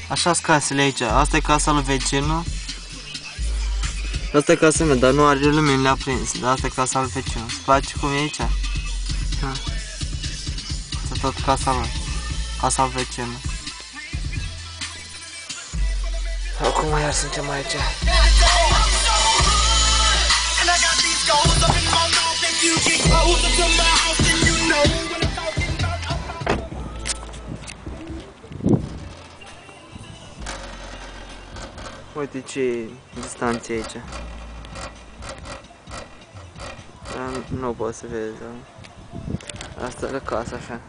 Așa-s casele aici. Asta e casa lui vecinul. Asta e casa mea, dar nu are lumini, le-a prins. Dar asta e casa lui vecinul. Îți place cum e aici? Asta tot casa lui. Casa lui vecinul. Acum iar suntem aici. Uite ce distanță aici. Nu poți să vezi. Asta e casa așa.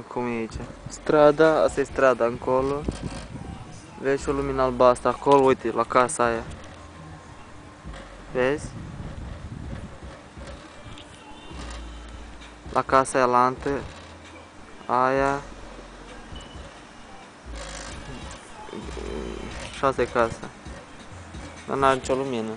Cum e aici? Strada, asta e strada încolo. Vezi și o lumină albastră acolo, uite, la casa aia. Vezi? La casa aia lantă. Aia. Și asta e casa. Dar n-are nicio lumină.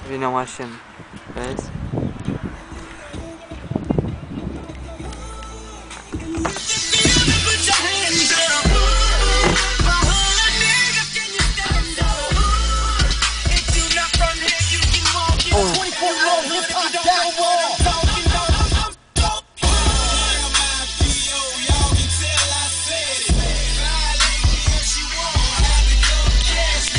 Vine o mașină. Vezi?